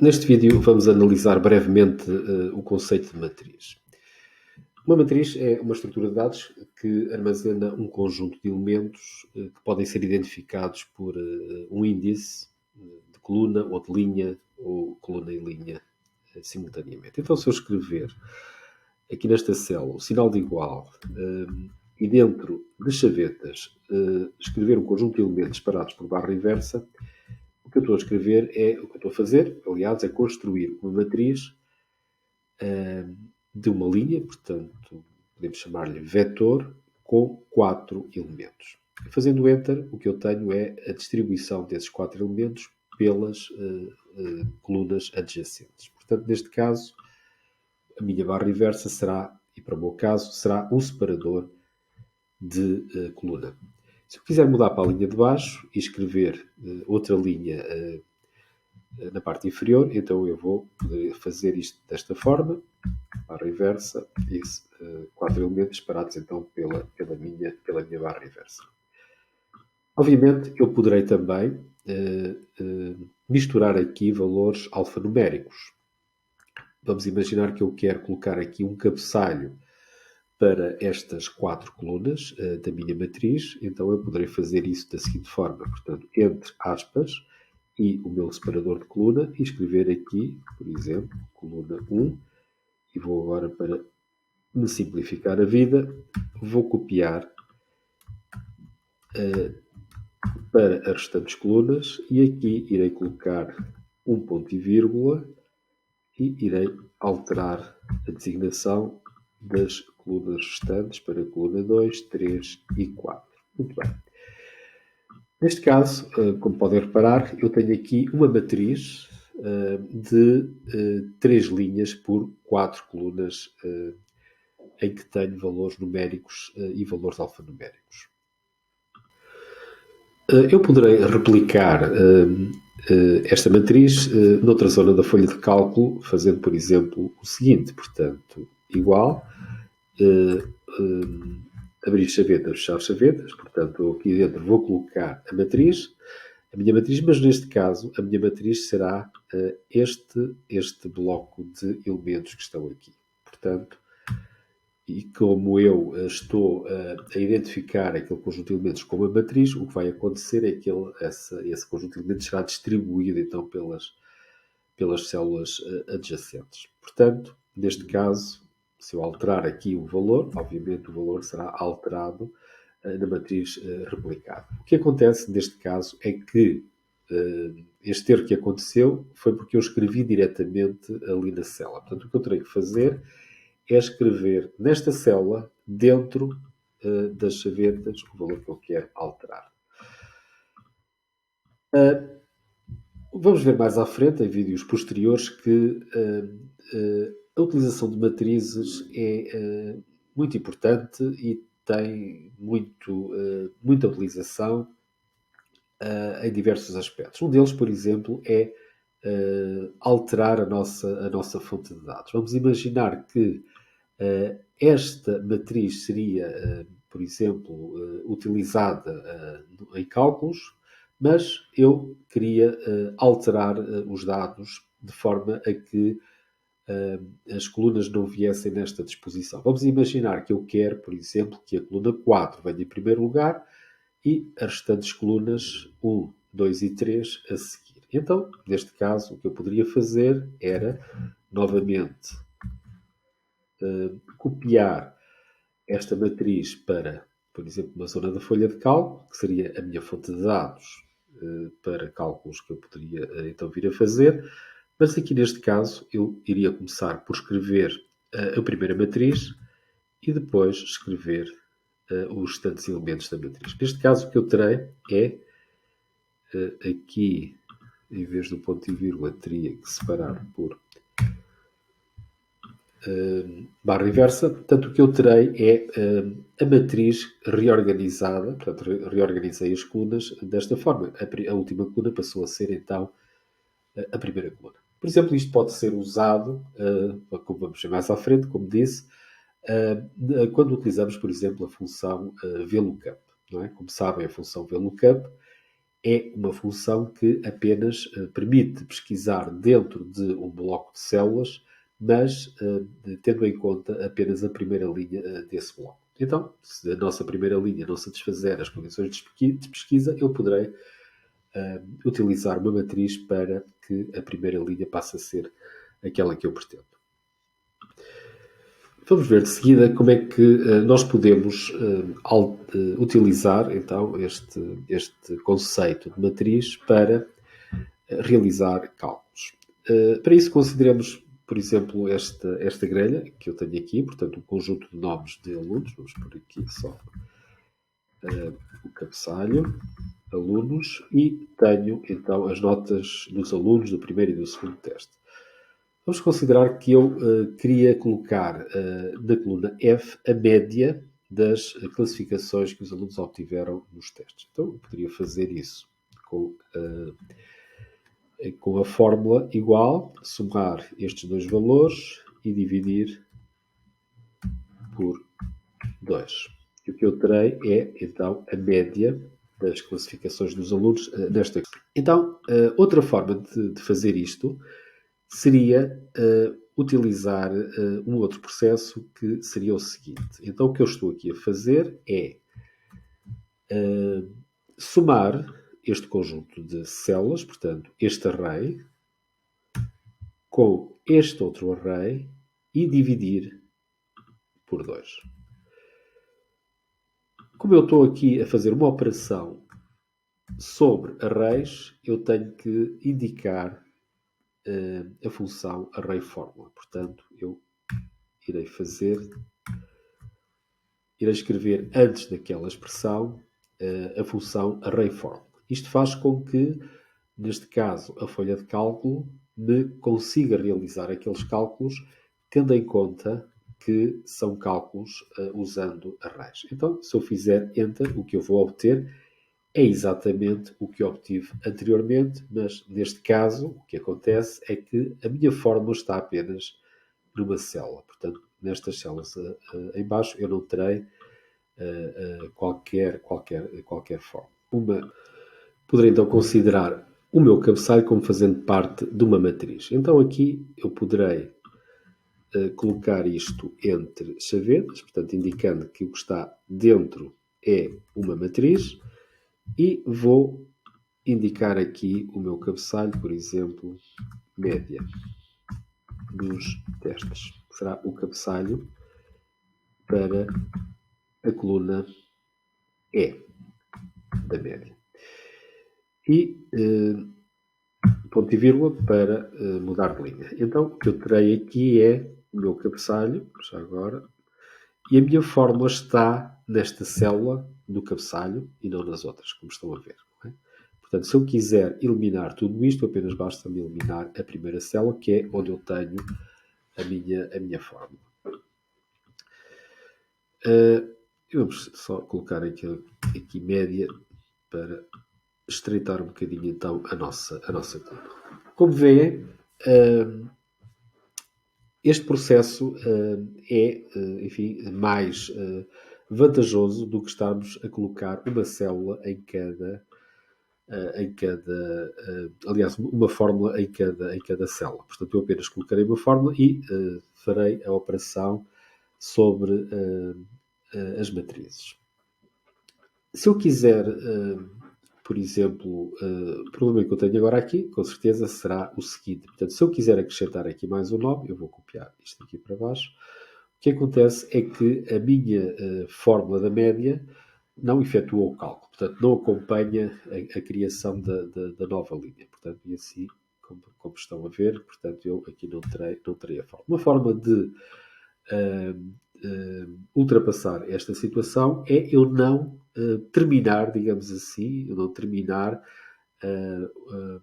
Neste vídeo vamos analisar brevemente o conceito de matriz. Uma matriz é uma estrutura de dados que armazena um conjunto de elementos que podem ser identificados por um índice de coluna ou de linha ou coluna e linha simultaneamente. Então, se eu escrever aqui nesta célula o sinal de igual e dentro de chavetas escrever um conjunto de elementos separados por barra inversa, o que eu estou a escrever o que eu estou a fazer, aliás, é construir uma matriz de uma linha, portanto, podemos chamar-lhe vetor, com 4 elementos. Fazendo Enter, o que eu tenho é a distribuição desses 4 elementos pelas colunas adjacentes. Portanto, neste caso, a minha barra inversa será, e para o meu caso, será um separador de coluna. Se eu quiser mudar para a linha de baixo e escrever outra linha na parte inferior, então eu vou poder fazer isto desta forma, barra inversa, e 4 elementos separados então pela minha barra inversa. Obviamente, eu poderei também misturar aqui valores alfanuméricos. Vamos imaginar que eu quero colocar aqui um cabeçalho para estas 4 colunas da minha matriz, então eu poderei fazer isso da seguinte forma, portanto, entre aspas, e o meu separador de coluna, e escrever aqui, por exemplo, coluna 1, e vou agora, para me simplificar a vida, vou copiar para as restantes colunas, e aqui irei colocar um ponto e vírgula, e irei alterar a designação das colunas restantes para a coluna 2, 3 e 4. Muito bem. Neste caso, como podem reparar, eu tenho aqui uma matriz de 3 linhas por 4 colunas em que tenho valores numéricos e valores alfanuméricos. Eu poderei replicar esta matriz noutra zona da folha de cálculo, fazendo, por exemplo, o seguinte, portanto, igual, abrir chavetas, fechar chavetas, portanto, aqui dentro vou colocar a minha matriz, mas neste caso a minha matriz será este bloco de elementos que estão aqui. Portanto, e como eu estou a identificar aquele conjunto de elementos como a matriz, o que vai acontecer é que esse conjunto de elementos será distribuído então pelas células adjacentes. Portanto, neste caso, se eu alterar aqui o valor, obviamente o valor será alterado na matriz replicada. O que acontece neste caso é que este erro que aconteceu foi porque eu escrevi diretamente ali na célula. Portanto, o que eu terei que fazer é escrever nesta célula, dentro das chavetas, o valor que eu quero alterar. Vamos ver mais à frente, em vídeos posteriores, que a utilização de matrizes é muito importante e tem muita utilização em diversos aspectos. Um deles, por exemplo, é alterar a nossa fonte de dados. Vamos imaginar que esta matriz seria, por exemplo, utilizada em cálculos, mas eu queria alterar os dados de forma a que as colunas não viessem nesta disposição. Vamos imaginar que eu quero, por exemplo, que a coluna 4 venha em primeiro lugar e as restantes colunas 1, 2 e 3 a seguir. Então, neste caso, o que eu poderia fazer era, novamente, copiar esta matriz para, por exemplo, uma zona da folha de cálculo, que seria a minha fonte de dados para cálculos que eu poderia então vir a fazer, mas aqui neste caso eu iria começar por escrever a primeira matriz e depois escrever os restantes elementos da matriz. Neste caso o que eu terei é aqui, em vez do ponto e vírgula, teria que separar por barra inversa. Portanto, o que eu terei é a matriz reorganizada. Portanto, reorganizei as colunas desta forma. A última coluna passou a ser, então, a primeira coluna. Por exemplo, isto pode ser usado, como vamos ver mais à frente, como disse, quando utilizamos, por exemplo, a função VLOOKUP. Não é? Como sabem, a função VLOOKUP é uma função que apenas permite pesquisar dentro de um bloco de células, mas tendo em conta apenas a primeira linha desse bloco. Então, se a nossa primeira linha não satisfazer as condições de pesquisa, eu poderei utilizar uma matriz para que a primeira linha passe a ser aquela que eu pretendo. Vamos ver de seguida como é que nós podemos utilizar então este conceito de matriz para realizar cálculos. Para isso consideremos, por exemplo, esta grelha que eu tenho aqui, portanto um conjunto de nomes de alunos, vamos por aqui só o cabeçalho, alunos, e tenho então as notas dos alunos do primeiro e do segundo teste. Vamos considerar que eu queria colocar na coluna F a média das classificações que os alunos obtiveram nos testes. Então, eu poderia fazer isso com a fórmula igual, somar estes dois valores e dividir por 2. E o que eu terei é, então, a média das classificações dos alunos nesta. Então, outra forma de fazer isto seria utilizar um outro processo que seria o seguinte. Então, o que eu estou aqui a fazer é somar este conjunto de células, portanto, este array, com este outro array e dividir por 2. Como eu estou aqui a fazer uma operação sobre arrays, eu tenho que indicar a função array_formula. Portanto, eu irei escrever antes daquela expressão a função array_formula. Isto faz com que, neste caso, a folha de cálculo me consiga realizar aqueles cálculos tendo em conta que são cálculos usando arrays. Então, se eu fizer Enter, o que eu vou obter é exatamente o que obtive anteriormente, mas neste caso o que acontece é que a minha fórmula está apenas numa célula. Portanto, nestas células em baixo eu não terei qualquer fórmula. Poderei então considerar o meu cabeçalho como fazendo parte de uma matriz. Então aqui eu poderei colocar isto entre chavetas, portanto indicando que o que está dentro é uma matriz, e vou indicar aqui o meu cabeçalho, por exemplo, média dos testes. Será o cabeçalho para a coluna E da média. E ponto e vírgula para mudar de linha. Então, o que eu terei aqui é o meu cabeçalho, já agora, e a minha fórmula está nesta célula do cabeçalho e não nas outras, como estão a ver. É? Portanto, se eu quiser eliminar tudo isto, apenas basta-me eliminar a primeira célula, que é onde eu tenho a minha fórmula. Vamos só colocar aqui média para estreitar um bocadinho então a nossa coluna. Como vêem, este processo é, enfim, mais vantajoso do que estarmos a colocar uma célula em cada aliás, uma fórmula em cada célula. Portanto, eu apenas colocarei uma fórmula e farei a operação sobre as matrizes. Se eu quiser, por exemplo, o problema que eu tenho agora aqui, com certeza, será o seguinte. Portanto, se eu quiser acrescentar aqui mais um nome, eu vou copiar isto aqui para baixo. O que acontece é que a minha fórmula da média não efetua o cálculo, portanto, não acompanha a criação da nova linha. Portanto, e assim, como estão a ver, portanto, eu aqui não terei a fórmula. Uma forma de ultrapassar esta situação é eu não terminar, digamos assim, eu não terminar,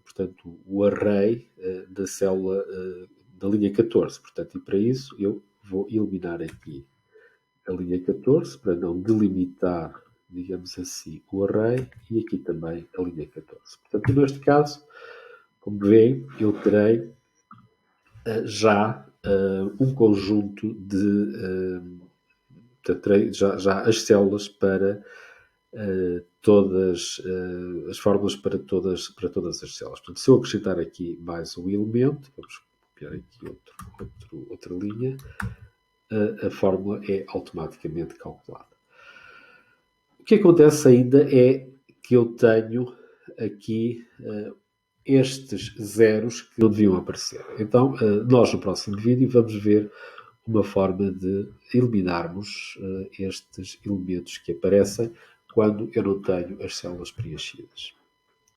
portanto, o array da célula da linha 14. Portanto, e para isso eu vou eliminar aqui a linha 14 para não delimitar, digamos assim, o array, e aqui também a linha 14. Portanto, neste caso, como veem, eu terei já um conjunto de... portanto, terei já as células para todas as fórmulas para todas as células. Portanto, se eu acrescentar aqui mais um elemento, vamos copiar aqui outra linha, a fórmula é automaticamente calculada. O que acontece ainda é que eu tenho aqui estes zeros que não deviam aparecer. Então, nós no próximo vídeo vamos ver uma forma de eliminarmos estes elementos que aparecem quando eu não tenho as células preenchidas.